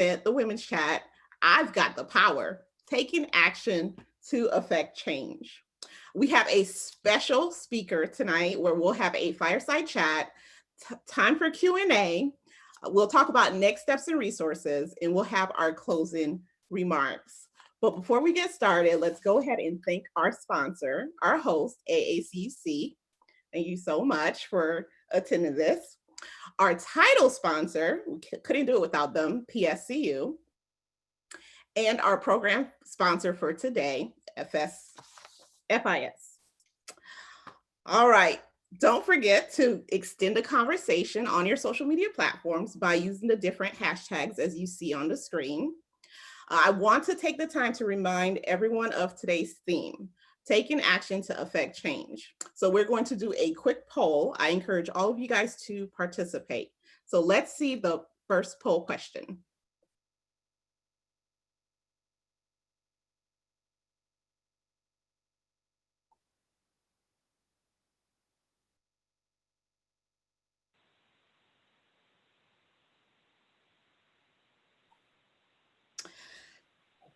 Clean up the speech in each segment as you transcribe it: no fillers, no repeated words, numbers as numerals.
the Women's Chat, I've got the power, taking action to affect change. We have a special speaker tonight where we'll have a fireside chat, time for Q&A. We'll talk about next steps and resources, and we'll have our closing remarks. But before we get started, let's go ahead and thank our sponsor, our host, AACC. Thank you so much for attending this. Our title sponsor, we couldn't do it without them, PSCU. And our program sponsor for today, FIS. All right, don't forget to extend the conversation on your social media platforms by using the different hashtags as you see on the screen. I want to take the time to remind everyone of today's theme, taking action to affect change. So we're going to do a quick poll. I encourage all of you guys to participate. So let's see the first poll question.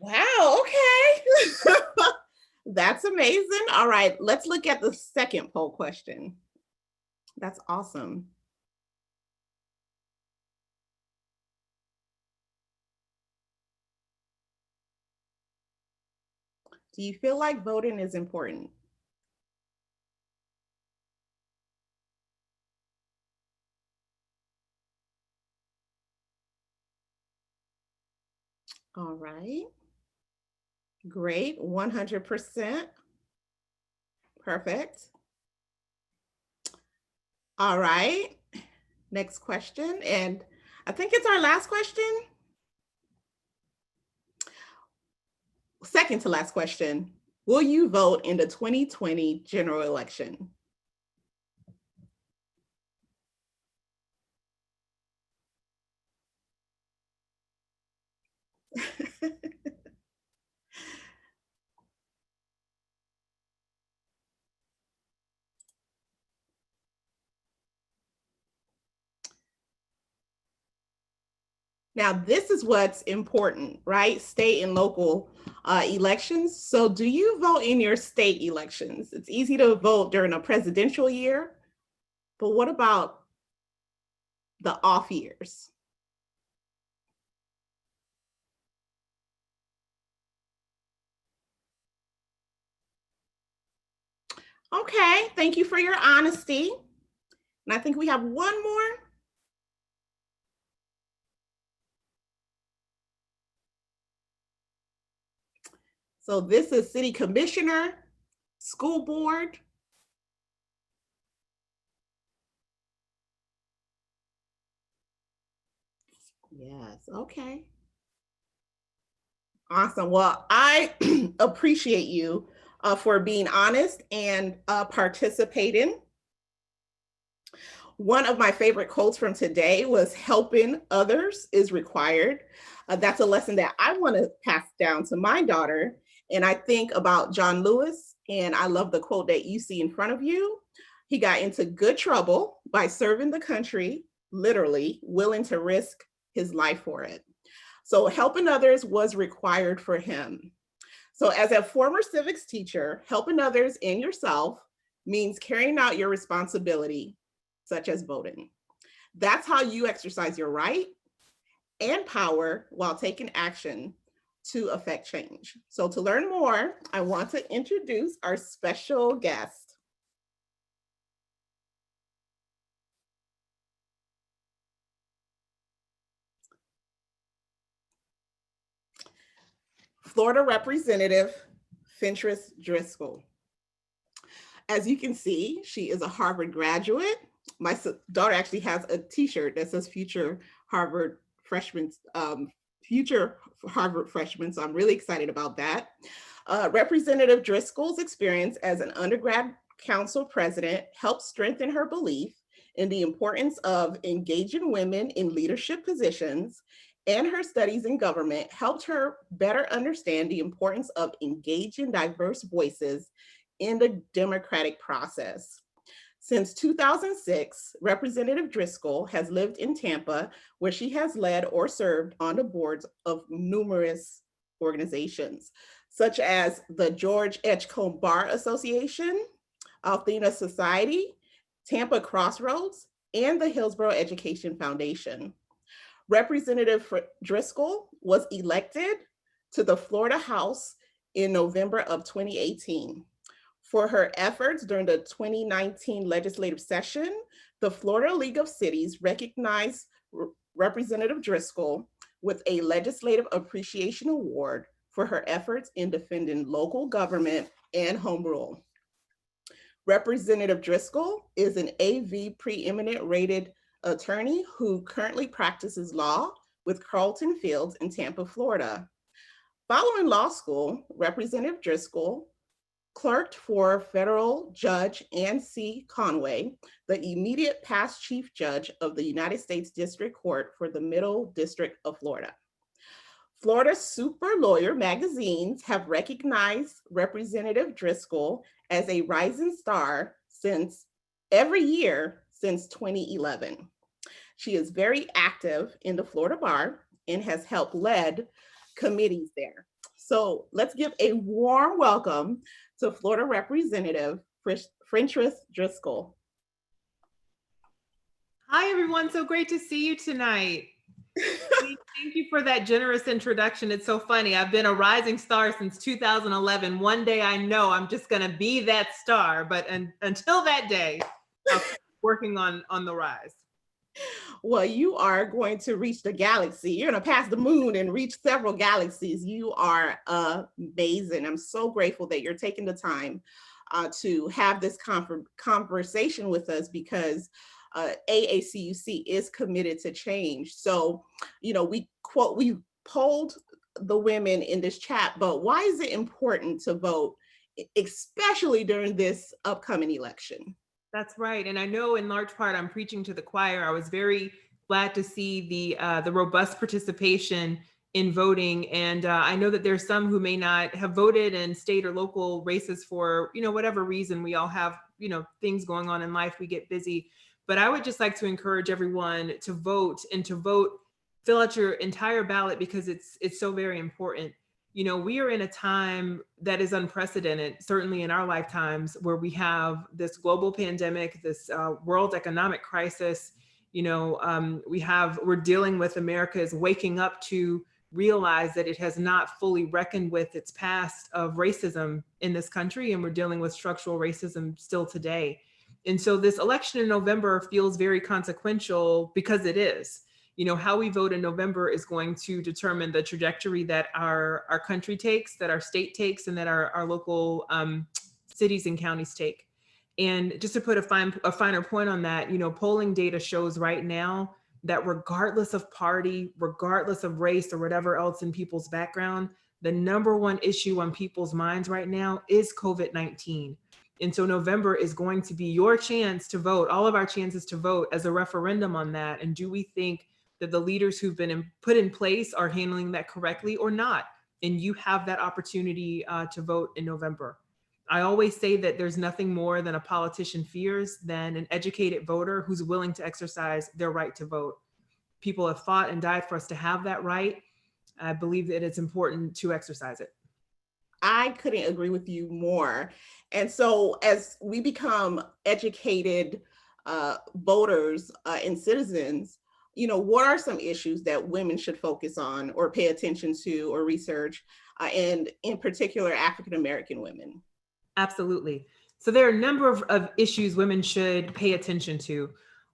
Wow, okay. That's amazing. All right, let's look at the second poll question. That's awesome. Do you feel like voting is important? All right. Great, 100%. Perfect. All right, next question. And I think it's our last question. Second to last question. Will you vote in the 2020 general election? Now, this is what's important, right? State and local elections. So do you vote in your state elections? It's easy to vote during a presidential year, but what about the off years? Okay, thank you for your honesty. And I think we have one more. So this is city commissioner, school board. Yes, okay. Awesome. Well, I appreciate you for being honest and participating. One of my favorite quotes from today was helping others is required. That's a lesson that I want to pass down to my daughter. And I think about John Lewis, and I love the quote that you see in front of you. He got into good trouble by serving the country, literally willing to risk his life for it. So helping others was required for him. So as a former civics teacher, helping others and yourself means carrying out your responsibility, such as voting. That's how you exercise your right and power while taking action to affect change. So to learn more, I want to introduce our special guest. Florida Representative Fentrice Driscoll. As you can see, she is a Harvard graduate. My daughter actually has a t-shirt that says future Harvard freshman, future Harvard freshman. So I'm really excited about that. Representative Driscoll's experience as an undergrad council president helped strengthen her belief in the importance of engaging women in leadership positions, and her studies in government helped her better understand the importance of engaging diverse voices in the democratic process. Since 2006, Representative Driscoll has lived in Tampa, where she has led or served on the boards of numerous organizations, such as the George Edgecombe Bar Association, Althena Society, Tampa Crossroads, and the Hillsborough Education Foundation. Representative Driscoll was elected to the Florida House in November of 2018. For her efforts during the 2019 legislative session, the Florida League of Cities recognized Representative Driscoll with a Legislative Appreciation Award for her efforts in defending local government and home rule. Representative Driscoll is an AV preeminent rated attorney who currently practices law with Carlton Fields in Tampa, Florida. Following law school, Representative Driscoll clerked for federal judge Ann C. Conway, the immediate past chief judge of the United States District Court for the Middle District of Florida. Florida Super Lawyer magazines have recognized Representative Driscoll as a rising star every year since 2011. She is very active in the Florida Bar and has helped lead committees there. So let's give a warm welcome to Florida Representative Frentress Driscoll. Hi, everyone. So great to see you tonight. Thank you for that generous introduction. It's so funny. I've been a rising star since 2011. One day I know I'm just going to be that star, but until that day, I'm working on the rise. Well, you are going to reach the galaxy. You're going to pass the moon and reach several galaxies. You are amazing. I'm so grateful that you're taking the time to have this conversation with us, because AACUC is committed to change. So, we polled the women in this chat, but why is it important to vote, especially during this upcoming election? That's right. And I know in large part I'm preaching to the choir. I was very glad to see the robust participation in voting. And I know that there's some who may not have voted in state or local races for, whatever reason. We all have, things going on in life. We get busy. But I would just like to encourage everyone to vote, and to vote, fill out your entire ballot, because it's so very important. We are in a time that is unprecedented, certainly in our lifetimes, where we have this global pandemic, this world economic crisis. We're dealing with, America is waking up to realize that it has not fully reckoned with its past of racism in this country, and we're dealing with structural racism still today. And so this election in November feels very consequential, because it is. How we vote in November is going to determine the trajectory that our country takes, that our state takes, and that our local cities and counties take. And just to put a finer point on that, polling data shows right now that regardless of party, regardless of race or whatever else in people's background, the number one issue on people's minds right now is COVID-19. And so November is going to be your chance to vote, all of our chances to vote, as a referendum on that. And do we think that the leaders who've been put in place are handling that correctly or not? And you have that opportunity to vote in November. I always say that there's nothing more than a politician fears than an educated voter who's willing to exercise their right to vote. People have fought and died for us to have that right. I believe that it's important to exercise it. I couldn't agree with you more. And so as we become educated voters and citizens, what are some issues that women should focus on or pay attention to or research, and in particular, African-American women? Absolutely. So there are a number of issues women should pay attention to.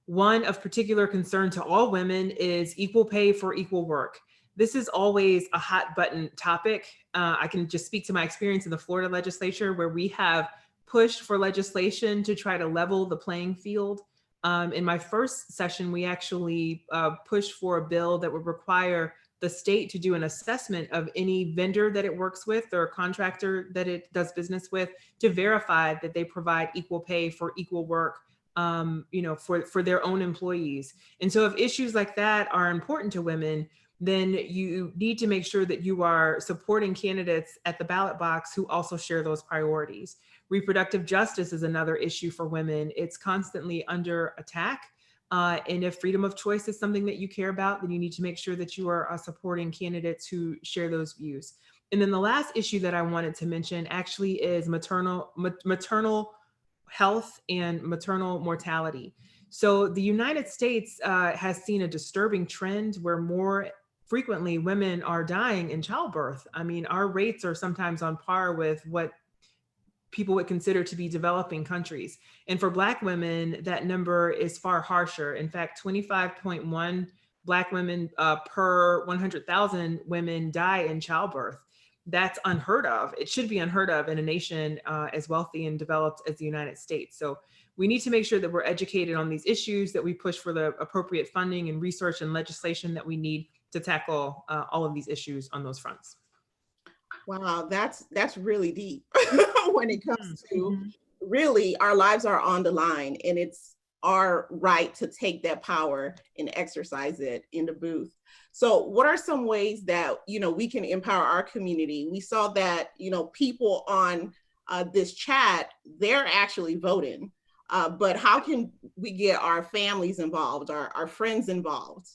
One of particular concern to all women is equal pay for equal work. This is always a hot button topic. I can just speak to my experience in the Florida legislature, where we have pushed for legislation to try to level the playing field. In my first session, we actually pushed for a bill that would require the state to do an assessment of any vendor that it works with or contractor that it does business with, to verify that they provide equal pay for equal work, for their own employees. And so if issues like that are important to women, then you need to make sure that you are supporting candidates at the ballot box who also share those priorities. Reproductive justice is another issue for women. It's constantly under attack. And if freedom of choice is something that you care about, then you need to make sure that you are supporting candidates who share those views. And then the last issue that I wanted to mention actually is maternal health and maternal mortality. So the United States has seen a disturbing trend where more frequently women are dying in childbirth. I mean, our rates are sometimes on par with what people would consider to be developing countries. And for Black women, that number is far harsher. In fact, 25.1 Black women per 100,000 women die in childbirth. That's unheard of. It should be unheard of in a nation as wealthy and developed as the United States. So we need to make sure that we're educated on these issues, that we push for the appropriate funding and research and legislation that we need to tackle all of these issues on those fronts. Wow, that's really deep when it comes to Mhm. really our lives are on the line, and it's our right to take that power and exercise it in the booth. So what are some ways that we can empower our community? We saw that people on this chat, they're actually voting, but how can we get our families involved, our friends involved?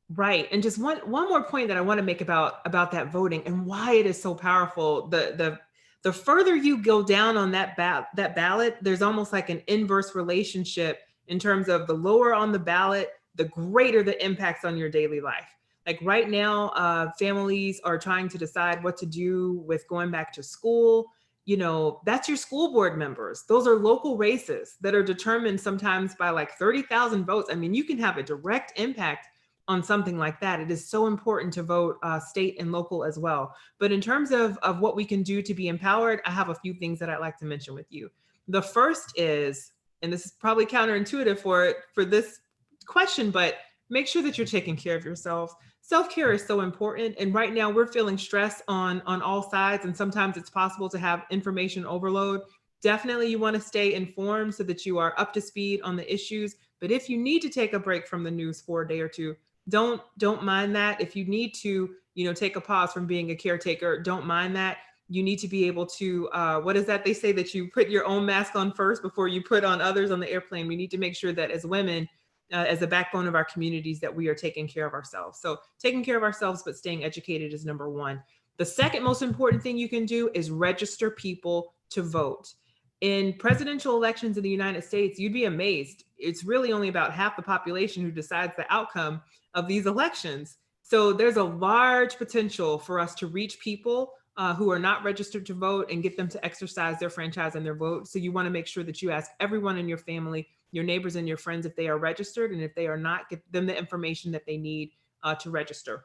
Right. And just one more point that I want to make about that voting and why it is so powerful. The further you go down on that ballot, there's almost like an inverse relationship in terms of the lower on the ballot, the greater the impacts on your daily life. Like right now, families are trying to decide what to do with going back to school. That's your school board members. Those are local races that are determined sometimes by like 30,000 votes. I mean, you can have a direct impact on something like that. It is so important to vote state and local as well. But in terms of what we can do to be empowered, I have a few things that I'd like to mention with you. The first is, and this is probably counterintuitive for this question, but make sure that you're taking care of yourselves. Self-care is so important. And right now we're feeling stress on all sides. And sometimes it's possible to have information overload. Definitely you want to stay informed so that you are up to speed on the issues. But if you need to take a break from the news for a day or two, don't mind that. If you need to take a pause from being a caretaker, don't mind that. You need to be able to what is that they say, that you put your own mask on first before you put on others on the airplane. We need to make sure that as women, as the backbone of our communities, that we are taking care of ourselves. So taking care of ourselves but staying educated is number one. The second most important thing you can do is register people to vote. In presidential elections in the United States, you'd be amazed. It's really only about half the population who decides the outcome of these elections. So there's a large potential for us to reach people who are not registered to vote and get them to exercise their franchise and their vote. So you want to make sure that you ask everyone in your family, your neighbors and your friends if they are registered, and if they are not, get them the information that they need to register.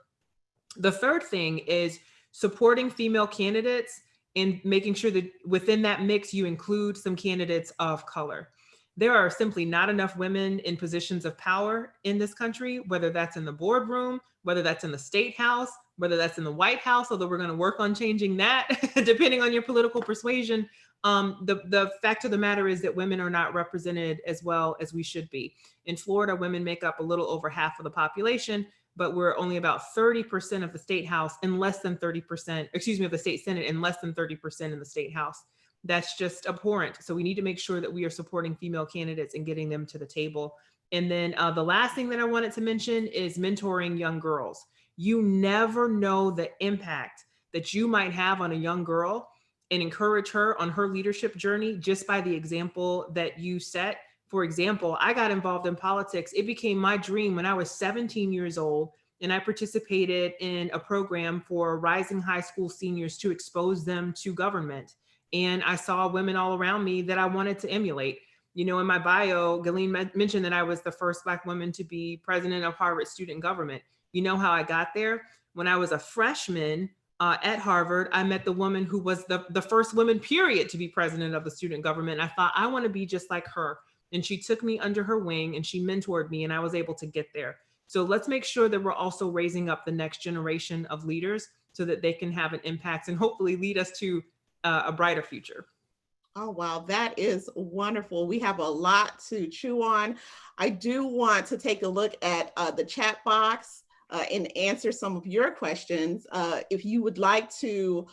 The third thing is supporting female candidates and making sure that within that mix, you include some candidates of color. There are simply not enough women in positions of power in this country, whether that's in the boardroom, whether that's in the state house, whether that's in the White House, although we're going to work on changing that depending on your political persuasion. The fact of the matter is that women are not represented as well as we should be. In Florida, women make up a little over half of the population, but we're only about 30% of the state house and less than 30%, of the state Senate and less than 30% in the state house. That's just abhorrent. So we need to make sure that we are supporting female candidates and getting them to the table. And then the last thing that I wanted to mention is mentoring young girls. You never know the impact that you might have on a young girl and encourage her on her leadership journey just by the example that you set. For example, I got involved in politics. It became my dream when I was 17 years old, and I participated in a program for rising high school seniors to expose them to government. And I saw women all around me that I wanted to emulate. In my bio, Galene mentioned that I was the first Black woman to be president of Harvard Student Government. You know how I got there? When I was a freshman at Harvard, I met the woman who was the first woman, period, to be president of the student government. I thought, I want to be just like her. And she took me under her wing and she mentored me, and I was able to get there. So let's make sure that we're also raising up the next generation of leaders so that they can have an impact and hopefully lead us to a brighter future. Oh, wow, that is wonderful. We have a lot to chew on. I do want to take a look at the chat box. and answer some of your questions. If you would like to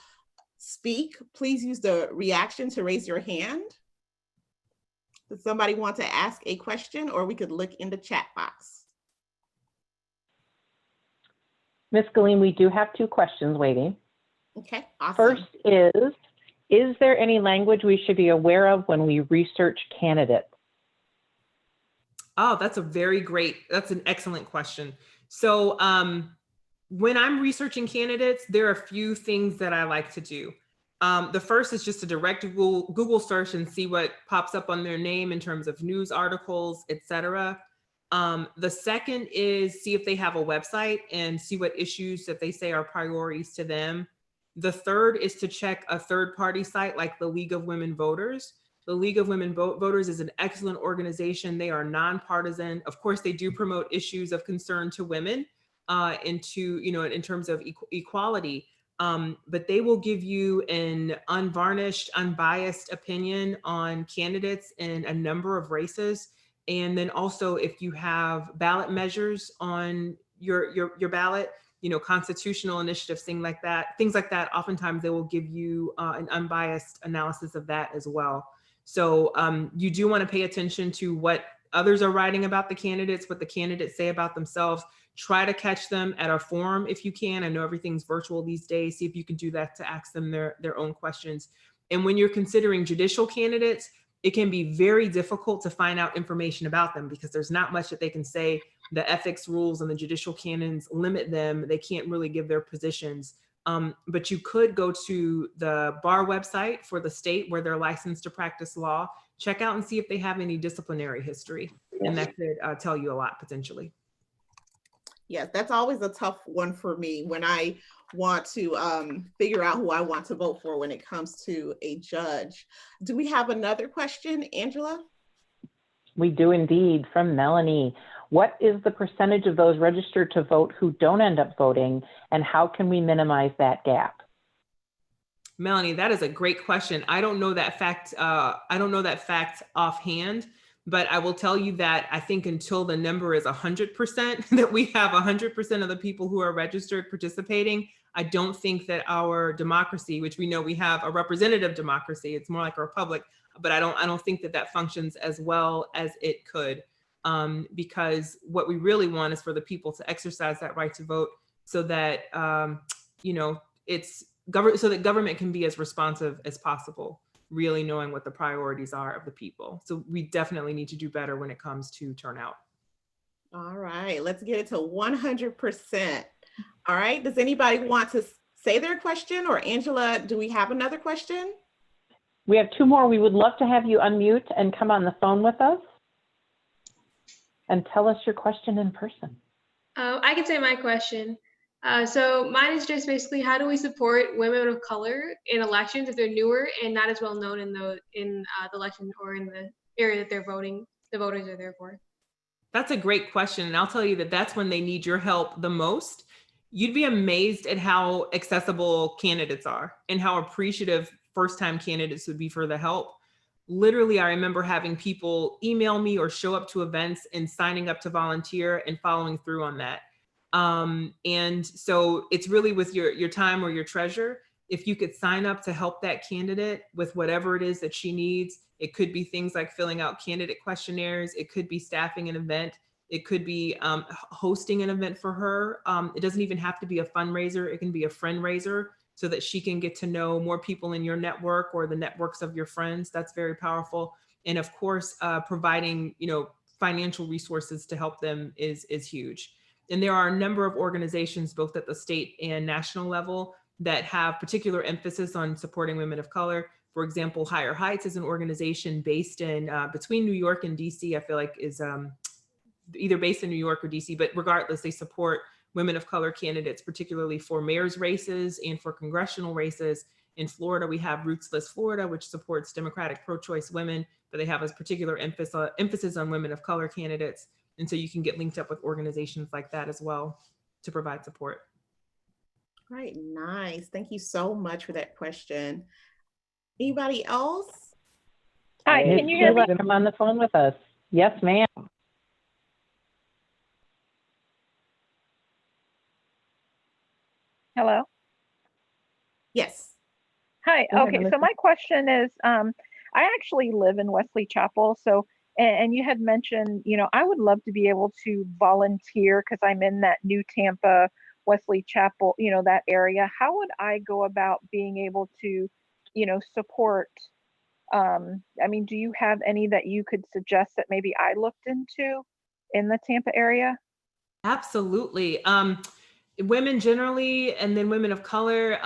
speak, please use the reaction to raise your hand. Does somebody want to ask a question, or we could look in the chat box? Ms. Galeen, we do have 2 questions waiting. Okay, awesome. First is there any language we should be aware of when we research candidates? Oh, that's an excellent question. So when I'm researching candidates, there are a few things that I like to do. The first is just a direct Google search and see what pops up on their name in terms of news articles, etc. The second is see if they have a website and see what issues that they say are priorities to them. The third is to check a third-party site like the League of Women Voters. The League of Women Voters is an excellent organization. They are nonpartisan. Of course, they do promote issues of concern to women in terms of equality. But they will give you an unvarnished, unbiased opinion on candidates in a number of races. And then also, if you have ballot measures on your ballot, constitutional initiatives, things like that, oftentimes they will give you an unbiased analysis of that as well. So you do want to pay attention to what others are writing about the candidates, what the candidates say about themselves. Try to catch them at a forum if you can. I know everything's virtual these days. See if you can do that to ask them their own questions. And when you're considering judicial candidates, it can be very difficult to find out information about them because there's not much that they can say. The ethics rules and the judicial canons limit them. They can't really give their positions. But you could go to the bar website for the state where they're licensed to practice law, check out and see if they have any disciplinary history. And that could tell you a lot potentially. Yes, that's always a tough one for me when I want to figure out who I want to vote for when it comes to a judge. Do we have another question, Angela? We do indeed, from Melanie. What is the percentage of those registered to vote who don't end up voting, and how can we minimize that gap? Melanie, that is a great question. I don't know that fact. Offhand, but I will tell you that I think until the number is 100%, that we have 100% of the people who are registered participating, I don't think that our democracy, which we know we have a representative democracy, it's more like a republic, but I don't think that functions as well as it could. Because what we really want is for the people to exercise that right to vote so that, so that government can be as responsive as possible, really knowing what the priorities are of the people. So we definitely need to do better when it comes to turnout. All right, let's get it to 100%. All right, does anybody want to say their question, or Angela, do we have another question? We have 2 more. We would love to have you unmute and come on the phone with us and tell us your question in person. I can say my question. So mine is just basically, how do we support women of color in elections if they're newer and not as well known in the election or in the area that they're voting, the voters are there for? That's a great question. And I'll tell you that that's when they need your help the most. You'd be amazed at how accessible candidates are and how appreciative first-time candidates would be for the help. Literally, I remember having people email me or show up to events and signing up to volunteer and following through on that. And so it's really with your time or your treasure. If you could sign up to help that candidate with whatever it is that she needs, it could be things like filling out candidate questionnaires. It could be staffing an event. It could be hosting an event for her. It doesn't even have to be a fundraiser. It can be a friend raiser so that she can get to know more people in your network or the networks of your friends. That's very powerful. And of course, providing financial resources to help them is huge. And there are a number of organizations, both at the state and national level, that have particular emphasis on supporting women of color. For example, Higher Heights is an organization based in between New York and DC, I feel like is either based in New York or DC, but regardless, they support women of color candidates, particularly for mayor's races and for congressional races. In Florida, we have Rootsless Florida, which supports Democratic pro-choice women, but they have a particular emphasis on women of color candidates. And so you can get linked up with organizations like that as well to provide support. All right, nice. Thank you so much for that question. Anybody else? Hi, can you hear me? Come on the phone with us. Yes, ma'am. Hello. Yes. Hi. Go ahead, Okay. So Melissa. my question is, I actually live in Wesley Chapel. So, and you had mentioned, I would love to be able to volunteer because I'm in that New Tampa, Wesley Chapel, that area. How would I go about being able to, support? I mean, do you have any that you could suggest that maybe I looked into in the Tampa area? Absolutely. Women generally, and then women of color.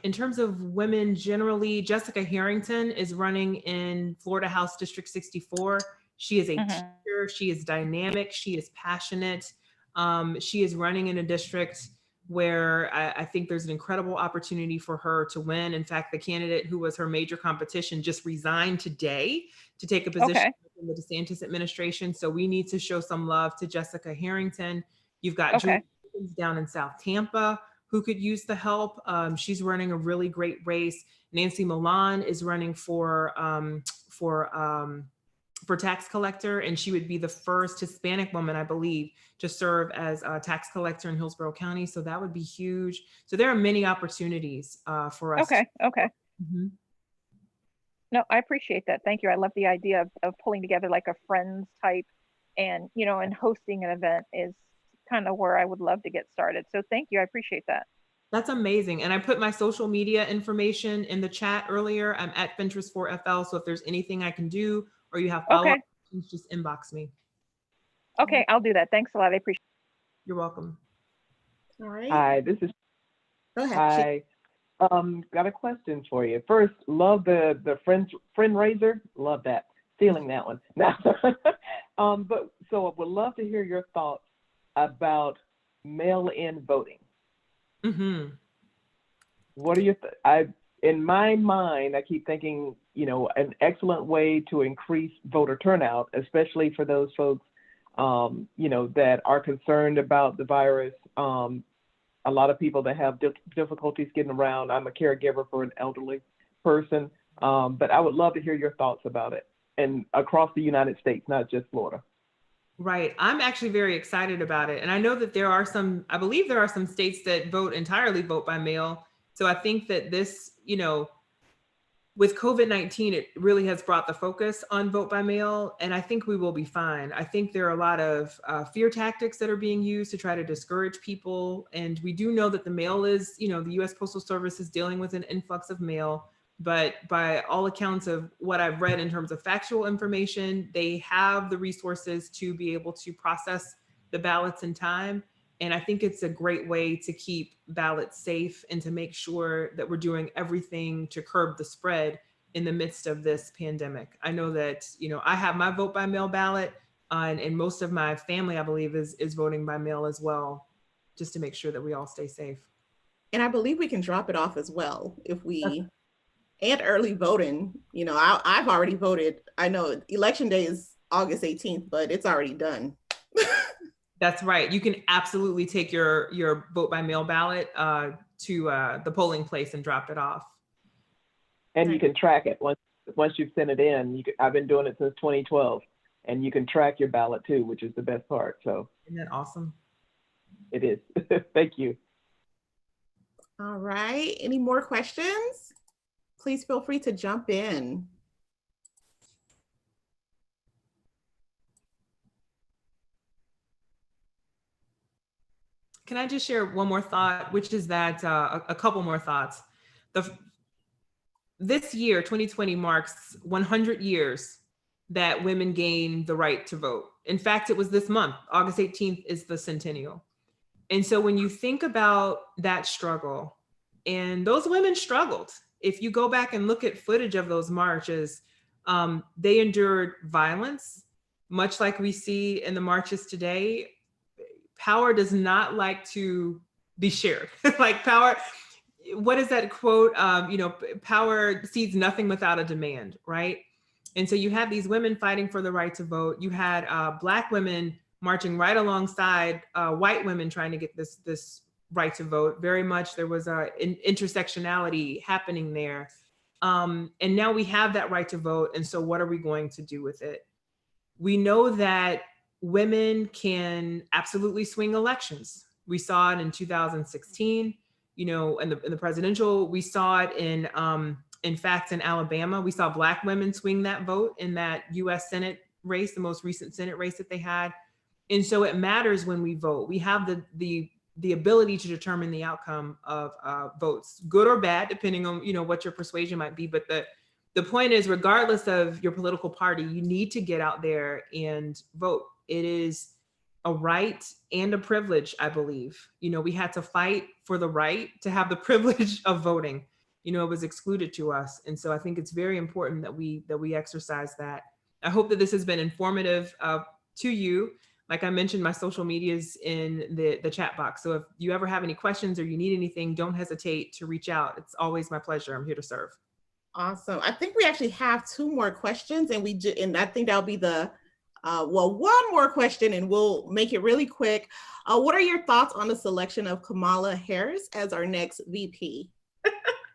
In terms of women generally, Jessica Harrington is running in Florida House District 64. She is a Hmm. teacher. She is dynamic. She is passionate. She is running in a district where I think there's an incredible opportunity for her to win. In fact, the candidate who was her major competition just resigned today to take a position Okay. in the DeSantis administration. So we need to show some love to Jessica Harrington. You've got Julie Okay. down in South Tampa who could use the help. She's running a really great race. Nancy Milan is running for tax collector, and she would be the first Hispanic woman, I believe, to serve as a tax collector in Hillsborough County. So that would be huge. So there are many opportunities for us. Okay. Okay. Mhm. No, I appreciate that. Thank you. I love the idea of pulling together like a friends type and, and hosting an event is kind of where I would love to get started. So thank you. I appreciate that. That's amazing. And I put my social media information in the chat earlier. I'm at Pinterest4FL. So if there's anything I can do or you have follow-up Okay. questions, just inbox me. Okay. I'll do that. Thanks a lot. I appreciate You're welcome. All right. Hi, this is Go ahead. Hi. Got a question for you. First, love the friend raiser. Love that. Stealing that one. Now, but so I would love to hear your thoughts about mail-in voting. Mm-hmm. What are your in my mind, I keep thinking, an excellent way to increase voter turnout, especially for those folks, that are concerned about the virus. A lot of people that have difficulties getting around. I'm a caregiver for an elderly person, but I would love to hear your thoughts about it, and across the United States, not just Florida. Right. I'm actually very excited about it. And I know that I believe there are some states that entirely vote by mail. So I think that this, with COVID-19, it really has brought the focus on vote by mail. And I think we will be fine. I think there are a lot of fear tactics that are being used to try to discourage people. And we do know that the mail is, the US Postal Service is dealing with an influx of mail. But by all accounts of what I've read in terms of factual information, they have the resources to be able to process the ballots in time. And I think it's a great way to keep ballots safe and to make sure that we're doing everything to curb the spread in the midst of this pandemic. I know that, I have my vote by mail ballot, and most of my family, I believe, is voting by mail as well, just to make sure that we all stay safe. And I believe we can drop it off as well if we, and early voting, I've already voted. I know election day is August 18th, but it's already done. That's right. You can absolutely take your vote by mail ballot to the polling place and drop it off. And you can track it once you've sent it in. I've been doing it since 2012, and you can track your ballot too, which is the best part. So isn't that awesome? It is. Thank you. All right. Any more questions? Please feel free to jump in. Can I just share one more thought, which is that a couple more thoughts. This year, 2020, marks 100 years that women gained the right to vote. In fact, it was this month, August 18th is the centennial. And so when you think about that struggle, and those women struggled, if you go back and look at footage of those marches, they endured violence, much like we see in the marches today. Power does not like to be shared. Like power, what is that quote? Power sees nothing without a demand, right? And so you had these women fighting for the right to vote. You had Black women marching right alongside white women trying to get this right to vote. Very much there was an intersectionality happening there. And now we have that right to vote. And so what are we going to do with it? We know that women can absolutely swing elections. We saw it in 2016. you know, in the presidential. We saw it in fact, in Alabama, we saw Black women swing that vote in that U.S. Senate race, the most recent Senate race that they had. And so it matters when we vote. We have the ability to determine the outcome of votes, good or bad, depending on, you know, what your persuasion might be. But the point is, regardless of your political party, you need to get out there and vote. It is a right and a privilege, I believe. You know, we had to fight for the right to have the privilege of voting. You know, it was excluded to us. And so I think it's very important that we exercise that. I hope that this has been informative to you. Like I mentioned, my social media is in the chat box. So if you ever have any questions or you need anything, don't hesitate to reach out. It's always my pleasure. I'm here to serve. Awesome. I think we actually have 2 more questions, and and I think that'll be the one more question, and we'll make it really quick. What are your thoughts on the selection of Kamala Harris as our next VP?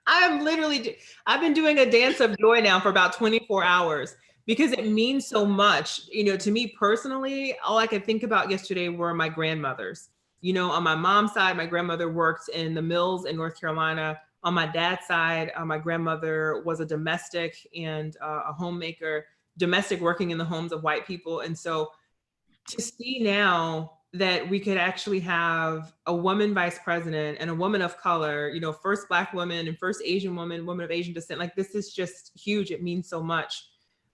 I've been doing a dance of joy now for about 24 hours because it means so much. You know, to me personally, all I could think about yesterday were my grandmothers. You know, on my mom's side, my grandmother worked in the mills in North Carolina. On my dad's side, my grandmother was a domestic and a homemaker, domestic working in the homes of white people. And so to see now that we could actually have a woman vice president and a woman of color, you know, first Black woman and first Asian woman, woman of Asian descent, like this is just huge. It means so much.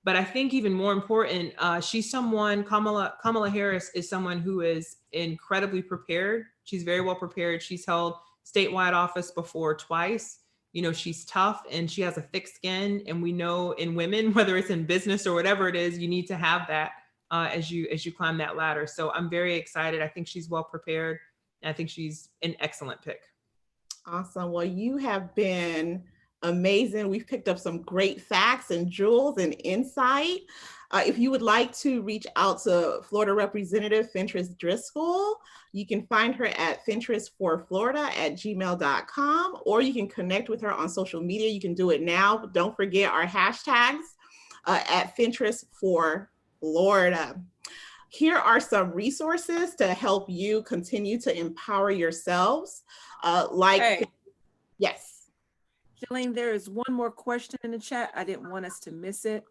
But I think even more important, she's someone, Kamala Harris is someone who is incredibly prepared. She's very well prepared. She's held statewide office before twice. You know, she's tough and she has a thick skin. And we know in women, whether it's in business or whatever it is, you need to have that as you climb that ladder. So I'm very excited. I think she's well prepared. And I think she's an excellent pick. Awesome. Well, you have been amazing. We've picked up some great facts and jewels and insight. If you would like to reach out to Florida Representative Fentrice Driscoll, you can find her at fentrice4florida@gmail.com, or you can connect with her on social media. You can do it now. Don't forget our hashtags at Fentrice4Florida. Here are some resources to help you continue to empower yourselves. Yes. Shalene, there is one more question in the chat. I didn't want us to miss it.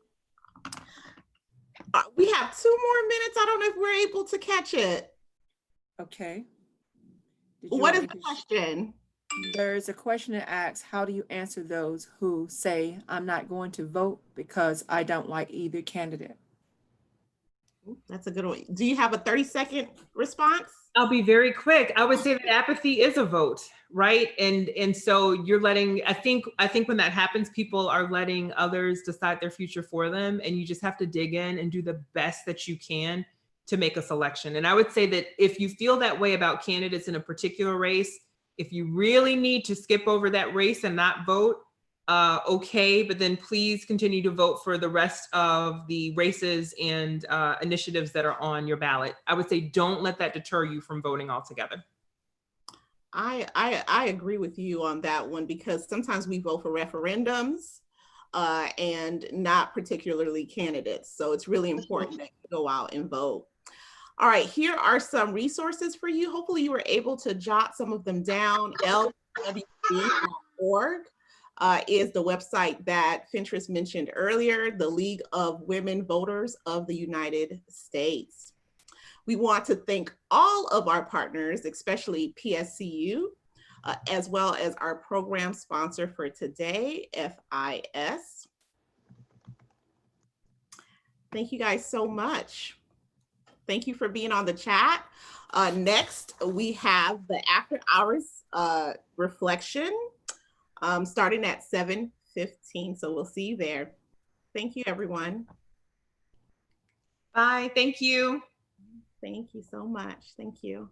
We have 2 more minutes. I don't know if we're able to catch it. Okay. What is the question? There's a question that asks, how do you answer those who say, I'm not going to vote because I don't like either candidate? That's a good one. Do you have a 30-second response? I'll be very quick. I would say that apathy is a vote, right? And so you're letting, I think when that happens, people are letting others decide their future for them, and you just have to dig in and do the best that you can to make a selection. And I would say that if you feel that way about candidates in a particular race, if you really need to skip over that race and not vote, okay, but then please continue to vote for the rest of the races and initiatives that are on your ballot. I would say don't let that deter you from voting altogether. I agree with you on that one, because sometimes we vote for referendums and not particularly candidates. So it's really important that you go out and vote. All right, here are some resources for you. Hopefully you were able to jot some of them down. LWV.org is the website that Fentrice mentioned earlier, the League of Women Voters of the United States. We want to thank all of our partners, especially PSCU, as well as our program sponsor for today, FIS. Thank you guys so much. Thank you for being on the chat. Next, we have the after hours reflection starting at 7:15. So we'll see you there. Thank you, everyone. Bye. Thank you. Thank you so much. Thank you.